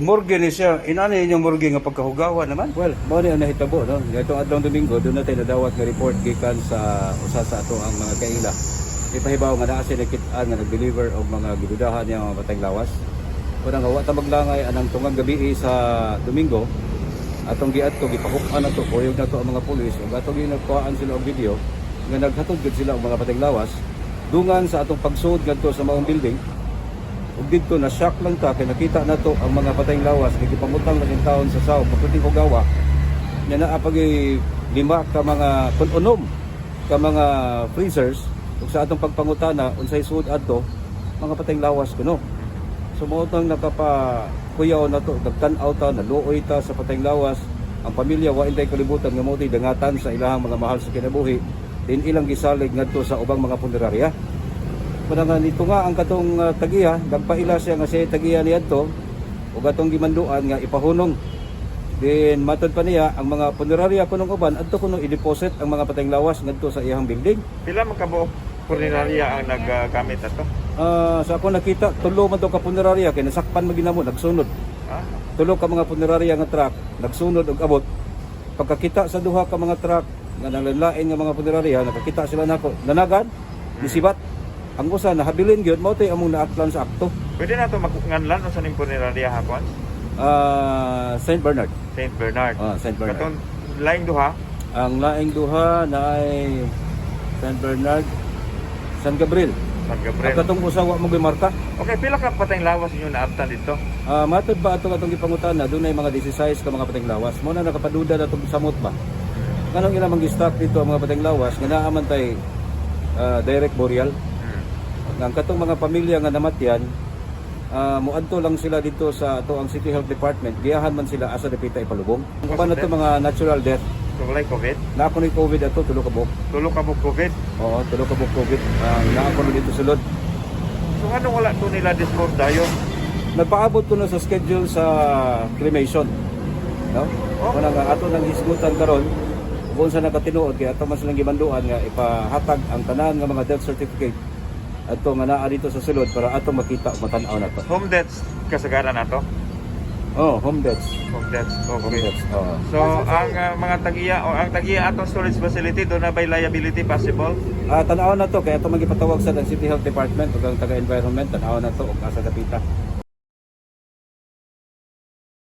Morgue ni siya. Inani yung morgue nga pagkahugawa naman. Well, mo ni ang nahitabo, no? Itong adlong Domingo, doon natin nadawat nga report gikan sa usa sa ato ang mga kaila. Ipahibaw nga naa siya nakitaan nga nag-deliver og mga gidudahan niya mga patay lawas. Unang hawa ta maglangay anang tungang gabi sa Domingo. Atong giadto gipahukan nato kuyog nato ang mga pulis ug atong ginagkuhaan sila og video nga naghatod gid sila og mga patay lawas dungan sa atong pagsud ngadto sa maong building. Ug dito na shock lang ta kay nakita nato ang mga patayng lawas nga gipamutang lang taon sa sao paputing Hugawa nya naa pag lima ka mga kununom ka mga freezers ug sa atong pagpangutana unsay sud adto mga patayng lawas kuno. So mao tang nakapakuyaw nato nagtan-aw ta naluoy ta sa patayng lawas. Ang pamilya wa intay kalibutan nga mao dangatan sa ilahang mga mahal sa kinabuhi din ilang gisalig ngadto sa ubang mga punerarya. Panangan nito nga ang katong tagiya, nagpaila siya nga siya tagiya niadto ug atong gimanduan nga ipahunong. Then matod pa niya ang mga punerarya kunong uban adto kuno i-deposit ang mga patayng lawas ngadto sa iyang building. Pila man ka buok punerarya ang naggamit ato? Sa ako nakita tulo man to ka punerarya kay nasakpan maginamo nagsunod. Tulo ka mga punerarya nga truck nagsunod og abot. Pagkakita sa duha ka mga truck nga nanglanlain nga mga punerarya nakakita sila nako nanagan nisibat. Ang usa nahabilin gyud mao tay among naaklan sa akto. Pwede na ito makunganlan sa ning punerarya hapon? St. Bernard. St. Bernard. St. Bernard. Katong laing duha? Ang laing duha na ay St. Bernard, San Gabriel. San Ang Gabriel. katong usa wa mo gimarka. Okay, pila ka patayng lawas inyo naabtan dito? Matod ba atong gipangutana dunay mga 16 ka mga patayng lawas. Mo na nakapaduda na itong samot ba. Kanang ilang mang dito ang mga patayng lawas nga naa man tay direct burial. Ang katong mga pamilya nga namatyan, muadto lang sila dito sa ato ang City Health Department. Giyahan man sila asa dapita ipalubong. Kung paano ito mga natural death. So, walay COVID? Na ako ni COVID ato tulo ka buok. Tulo ka buok COVID? Oo, tulo ka buok COVID. Na ako na dito sulod. So, ano wala to nila dispose dayo? Nagpaabot ko na sa schedule sa cremation. No? Kung nga ato nang hisgutan karon, kung sa nakatinuod kay ato man silang gibanduan nga ipahatag ang tanan nga mga death certificate ato nga naa dito sa sulod para ato makita matan-aw na to. Home deaths kasagaran na to? Home deaths. Home deaths, Home okay. deaths. Oo. So, ang mga tagiya o ang tagiya atong storage facility, doon na ba liability possible? Tanaw na to kaya ato magipatawag sa City Health Department ug ang taga-environment tanaw na to ug asa dapita.